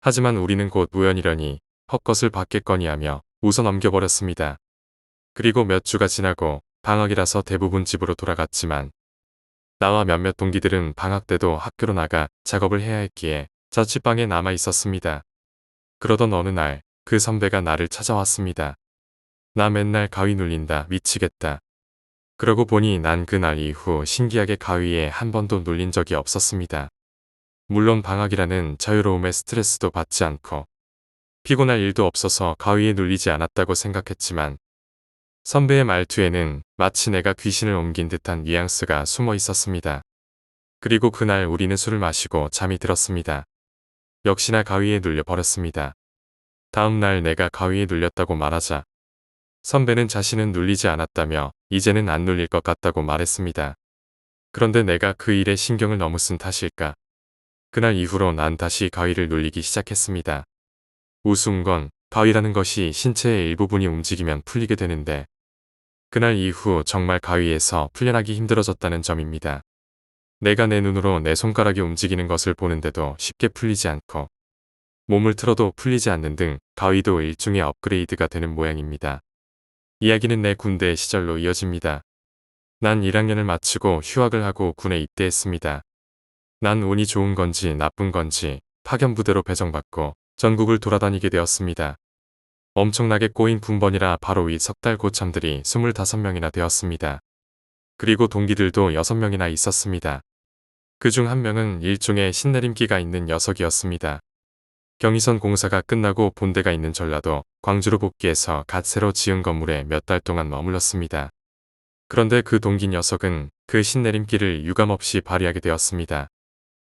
하지만 우리는 곧 우연이려니 헛것을 받겠거니 하며 웃어 넘겨버렸습니다. 그리고 몇 주가 지나고 방학이라서 대부분 집으로 돌아갔지만 나와 몇몇 동기들은 방학 때도 학교로 나가 작업을 해야 했기에 자취방에 남아 있었습니다. 그러던 어느 날 그 선배가 나를 찾아왔습니다. 나 맨날 가위 눌린다 미치겠다. 그러고 보니 난 그날 이후 신기하게 가위에 한 번도 눌린 적이 없었습니다. 물론 방학이라는 자유로움의 스트레스도 받지 않고 피곤할 일도 없어서 가위에 눌리지 않았다고 생각했지만 선배의 말투에는 마치 내가 귀신을 옮긴 듯한 뉘앙스가 숨어 있었습니다. 그리고 그날 우리는 술을 마시고 잠이 들었습니다. 역시나 가위에 눌려 버렸습니다. 다음 날 내가 가위에 눌렸다고 말하자 선배는 자신은 눌리지 않았다며 이제는 안 눌릴 것 같다고 말했습니다. 그런데 내가 그 일에 신경을 너무 쓴 탓일까? 그날 이후로 난 다시 가위를 눌리기 시작했습니다. 우스운 건 가위라는 것이 신체의 일부분이 움직이면 풀리게 되는데 그날 이후 정말 가위에서 풀려나기 힘들어졌다는 점입니다. 내가 내 눈으로 내 손가락이 움직이는 것을 보는데도 쉽게 풀리지 않고 몸을 틀어도 풀리지 않는 등 가위도 일종의 업그레이드가 되는 모양입니다. 이야기는 내 군대 시절로 이어집니다. 난 1학년을 마치고 휴학을 하고 군에 입대했습니다. 난 운이 좋은 건지 나쁜 건지 파견부대로 배정받고 전국을 돌아다니게 되었습니다. 엄청나게 꼬인 군번이라 바로 위 석달 고참들이 25명이나 되었습니다. 그리고 동기들도 6명이나 있었습니다. 그중 한 명은 일종의 신내림기가 있는 녀석이었습니다. 경의선 공사가 끝나고 본대가 있는 전라도 광주로 복귀해서 갓 새로 지은 건물에 몇 달 동안 머물렀습니다. 그런데 그 동기 녀석은 그 신내림기를 유감없이 발휘하게 되었습니다.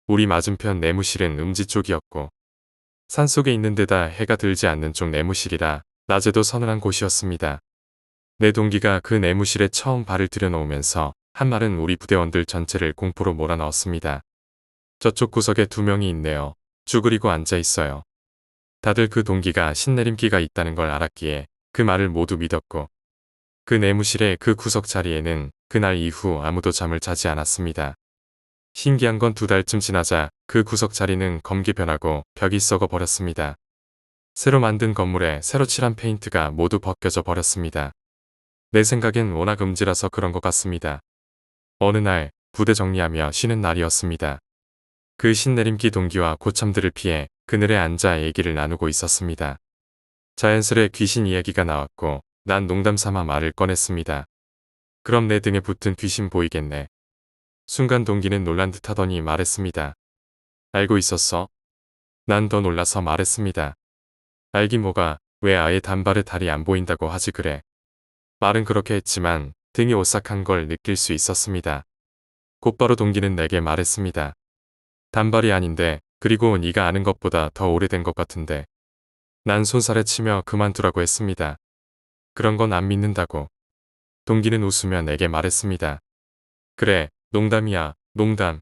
우리 맞은편 내무실은 음지 쪽이었고 산속에 있는 데다 해가 들지 않는 쪽 내무실이라 낮에도 서늘한 곳이었습니다. 내 동기가 그 내무실에 처음 발을 들여놓으면서 한 말은 우리 부대원들 전체를 공포로 몰아넣었습니다. 저쪽 구석에 2명이 있네요. 쭈그리고 앉아 있어요. 다들 그 동기가 신내림기가 있다는 걸 알았기에 그 말을 모두 믿었고 그 내무실의 그 구석 자리에는 그날 이후 아무도 잠을 자지 않았습니다. 신기한 건 2달쯤 지나자 그 구석 자리는 검게 변하고 벽이 썩어 버렸습니다. 새로 만든 건물에 새로 칠한 페인트가 모두 벗겨져 버렸습니다. 내 생각엔 워낙 음지라서 그런 것 같습니다. 어느 날 부대 정리하며 쉬는 날이었습니다. 그 신내림기 동기와 고참들을 피해 그늘에 앉아 얘기를 나누고 있었습니다. 자연스레 귀신 이야기가 나왔고 난 농담삼아 말을 꺼냈습니다. 그럼 내 등에 붙은 귀신 보이겠네. 순간 동기는 놀란 듯 하더니 말했습니다. 알고 있었어? 난 더 놀라서 말했습니다. 알긴 뭐가, 왜 아예 단발의 다리 안 보인다고 하지 그래. 말은 그렇게 했지만 등이 오싹한 걸 느낄 수 있었습니다. 곧바로 동기는 내게 말했습니다. 단발이 아닌데 그리고 네가 아는 것보다 더 오래된 것 같은데. 난 손살에 치며 그만두라고 했습니다. 그런 건 안 믿는다고. 동기는 웃으며 내게 말했습니다. 그래, 농담이야, 농담.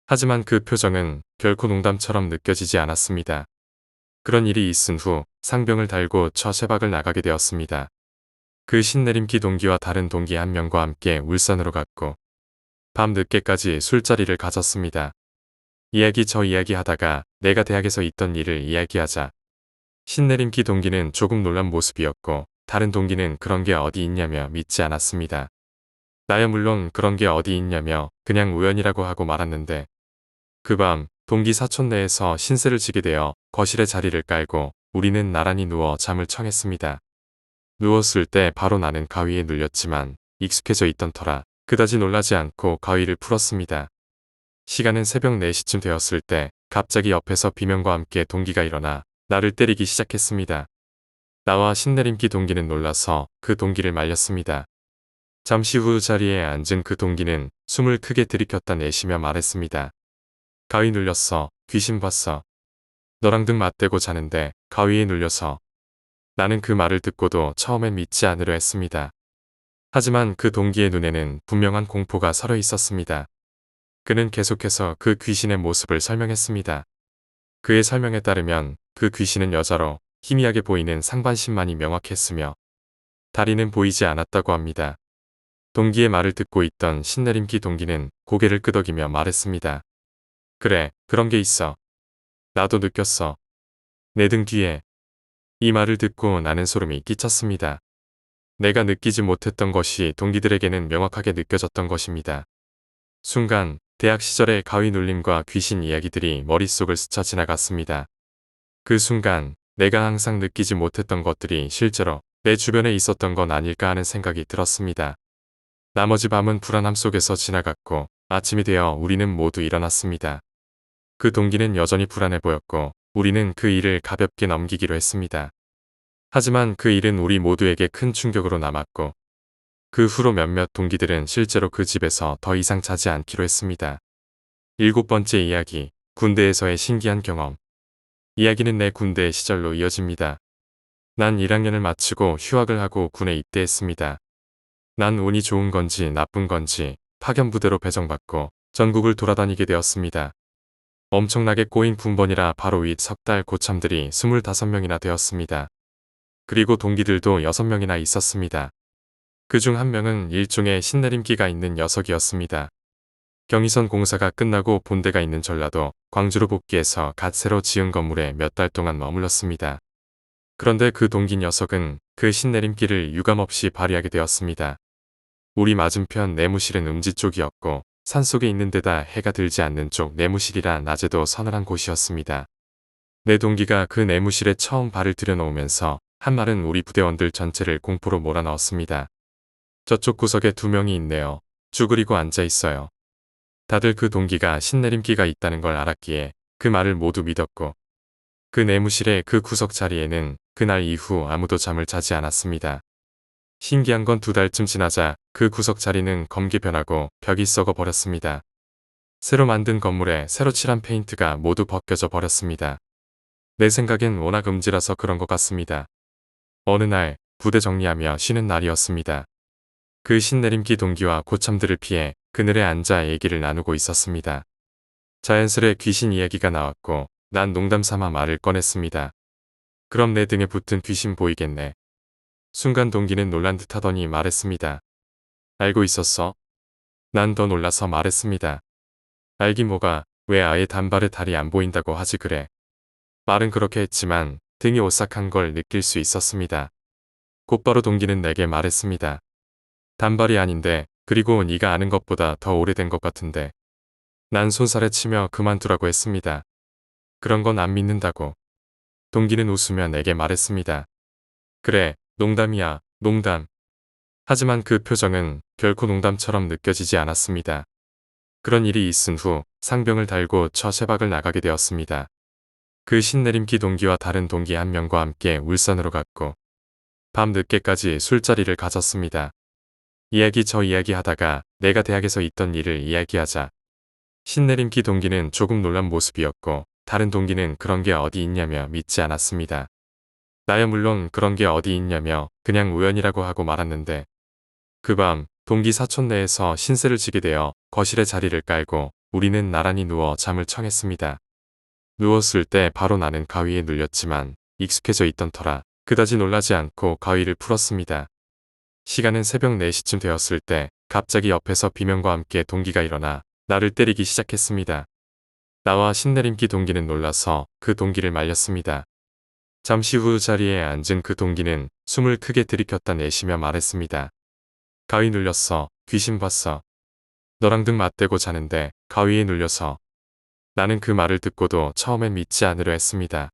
하지만 그 표정은 결코 농담처럼 느껴지지 않았습니다. 그런 일이 있은 후 상병을 달고 처세박을 나가게 되었습니다. 그 신내림기 동기와 다른 동기 한 명과 함께 울산으로 갔고 밤 늦게까지 술자리를 가졌습니다. 이야기 저 이야기 하다가 내가 대학에서 있던 일을 이야기하자 신내림기 동기는 조금 놀란 모습이었고 다른 동기는 그런 게 어디 있냐며 믿지 않았습니다. 나야 물론 그런 게 어디 있냐며 그냥 우연이라고 하고 말았는데 그 밤 동기 사촌 내에서 신세를 지게 되어 거실에 자리를 깔고 우리는 나란히 누워 잠을 청했습니다. 누웠을 때 바로 나는 가위에 눌렸지만 익숙해져 있던 터라 그다지 놀라지 않고 가위를 풀었습니다. 시간은 새벽 4시쯤 되었을 때 갑자기 옆에서 비명과 함께 동기가 일어나 나를 때리기 시작했습니다. 나와 신내림기 동기는 놀라서 그 동기를 말렸습니다. 잠시 후 자리에 앉은 그 동기는 숨을 크게 들이켰다 내쉬며 말했습니다. 가위 눌렸어. 귀신 봤어. 너랑 등 맞대고 자는데 가위에 눌려서. 나는 그 말을 듣고도 처음엔 믿지 않으려 했습니다. 하지만 그 동기의 눈에는 분명한 공포가 서려 있었습니다. 그는 계속해서 그 귀신의 모습을 설명했습니다. 그의 설명에 따르면 그 귀신은 여자로 희미하게 보이는 상반신만이 명확했으며 다리는 보이지 않았다고 합니다. 동기의 말을 듣고 있던 신내림기 동기는 고개를 끄덕이며 말했습니다. 그래, 그런 게 있어. 나도 느꼈어. 내 등 뒤에. 이 말을 듣고 나는 소름이 끼쳤습니다. 내가 느끼지 못했던 것이 동기들에게는 명확하게 느껴졌던 것입니다. 순간 대학 시절의 가위 눌림과 귀신 이야기들이 머릿속을 스쳐 지나갔습니다. 그 순간 내가 항상 느끼지 못했던 것들이 실제로 내 주변에 있었던 건 아닐까 하는 생각이 들었습니다. 나머지 밤은 불안함 속에서 지나갔고 아침이 되어 우리는 모두 일어났습니다. 그 동기는 여전히 불안해 보였고 우리는 그 일을 가볍게 넘기기로 했습니다. 하지만 그 일은 우리 모두에게 큰 충격으로 남았고 그 후로 몇몇 동기들은 실제로 그 집에서 더 이상 자지 않기로 했습니다. 7번째 이야기, 군대에서의 신기한 경험. 이야기는 내 군대 시절로 이어집니다. 난 1학년을 마치고 휴학을 하고 군에 입대했습니다. 난 운이 좋은 건지 나쁜 건지 파견부대로 배정받고 전국을 돌아다니게 되었습니다. 엄청나게 꼬인 군번이라 바로 윗 석 달 고참들이 25명이나 되었습니다. 그리고 동기들도 6명이나 있었습니다. 그중 한 명은 일종의 신내림기가 있는 녀석이었습니다. 경의선 공사가 끝나고 본대가 있는 전라도 광주로 복귀해서 갓 새로 지은 건물에 몇 달 동안 머물렀습니다. 그런데 그 동기 녀석은 그 신내림기를 유감없이 발휘하게 되었습니다. 우리 맞은편 내무실은 음지 쪽이었고 산속에 있는 데다 해가 들지 않는 쪽 내무실이라 낮에도 서늘한 곳이었습니다. 내 동기가 그 내무실에 처음 발을 들여놓으면서 한 말은 우리 부대원들 전체를 공포로 몰아넣었습니다. 저쪽 구석에 2명이 있네요. 쭈그리고 앉아 있어요. 다들 그 동기가 신내림기가 있다는 걸 알았기에 그 말을 모두 믿었고 그 내무실의 그 구석 자리에는 그날 이후 아무도 잠을 자지 않았습니다. 신기한 건 2달쯤 지나자 그 구석 자리는 검게 변하고 벽이 썩어 버렸습니다. 새로 만든 건물에 새로 칠한 페인트가 모두 벗겨져 버렸습니다. 내 생각엔 워낙 음지라서 그런 것 같습니다. 어느 날 부대 정리하며 쉬는 날이었습니다. 그 신내림기 동기와 고참들을 피해 그늘에 앉아 얘기를 나누고 있었습니다. 자연스레 귀신 이야기가 나왔고 난 농담 삼아 말을 꺼냈습니다. 그럼 내 등에 붙은 귀신 보이겠네. 순간 동기는 놀란 듯 하더니 말했습니다. 알고 있었어? 난 더 놀라서 말했습니다. 알긴 뭐가, 왜 아예 단발에 다리 안 보인다고 하지 그래. 말은 그렇게 했지만 등이 오싹한 걸 느낄 수 있었습니다. 곧바로 동기는 내게 말했습니다. 단발이 아닌데 그리고 네가 아는 것보다 더 오래된 것 같은데. 난 손살에 치며 그만두라고 했습니다. 그런 건 안 믿는다고. 동기는 웃으며 내게 말했습니다. 그래, 농담이야, 농담. 하지만 그 표정은 결코 농담처럼 느껴지지 않았습니다. 그런 일이 있은 후 상병을 달고 처세박을 나가게 되었습니다. 그 신내림기 동기와 다른 동기 한 명과 함께 울산으로 갔고 밤 늦게까지 술자리를 가졌습니다. 이야기 저 이야기 하다가 내가 대학에서 있던 일을 이야기하자. 신내림기 동기는 조금 놀란 모습이었고 다른 동기는 그런 게 어디 있냐며 믿지 않았습니다. 나야 물론 그런 게 어디 있냐며 그냥 우연이라고 하고 말았는데 그 밤 동기 사촌 내에서 신세를 지게 되어 거실에 자리를 깔고 우리는 나란히 누워 잠을 청했습니다. 누웠을 때 바로 나는 가위에 눌렸지만 익숙해져 있던 터라 그다지 놀라지 않고 가위를 풀었습니다. 시간은 새벽 4시쯤 되었을 때 갑자기 옆에서 비명과 함께 동기가 일어나 나를 때리기 시작했습니다. 나와 신내림기 동기는 놀라서 그 동기를 말렸습니다. 잠시 후 자리에 앉은 그 동기는 숨을 크게 들이켰다 내쉬며 말했습니다. 가위 눌렸어. 귀신 봤어. 너랑 등 맞대고 자는데 가위에 눌려서. 나는 그 말을 듣고도 처음엔 믿지 않으려 했습니다.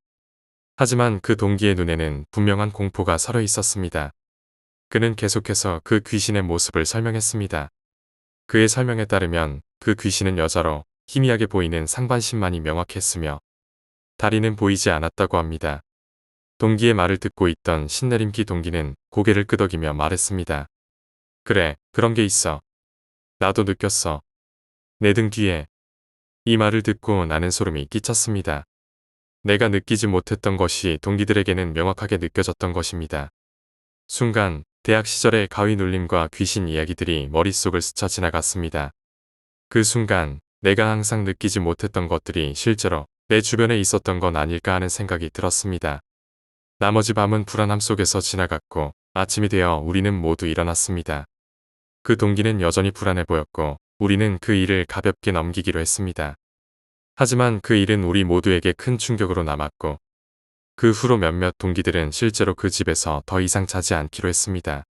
하지만 그 동기의 눈에는 분명한 공포가 서려 있었습니다. 그는 계속해서 그 귀신의 모습을 설명했습니다. 그의 설명에 따르면 그 귀신은 여자로 희미하게 보이는 상반신만이 명확했으며 다리는 보이지 않았다고 합니다. 동기의 말을 듣고 있던 신내림기 동기는 고개를 끄덕이며 말했습니다. 그래, 그런 게 있어. 나도 느꼈어. 내 등 뒤에. 이 말을 듣고 나는 소름이 끼쳤습니다. 내가 느끼지 못했던 것이 동기들에게는 명확하게 느껴졌던 것입니다. 순간 대학 시절의 가위 눌림과 귀신 이야기들이 머릿속을 스쳐 지나갔습니다. 그 순간 내가 항상 느끼지 못했던 것들이 실제로 내 주변에 있었던 건 아닐까 하는 생각이 들었습니다. 나머지 밤은 불안함 속에서 지나갔고 아침이 되어 우리는 모두 일어났습니다. 그 동기는 여전히 불안해 보였고 우리는 그 일을 가볍게 넘기기로 했습니다. 하지만 그 일은 우리 모두에게 큰 충격으로 남았고 그 후로 몇몇 동기들은 실제로 그 집에서 더 이상 자지 않기로 했습니다.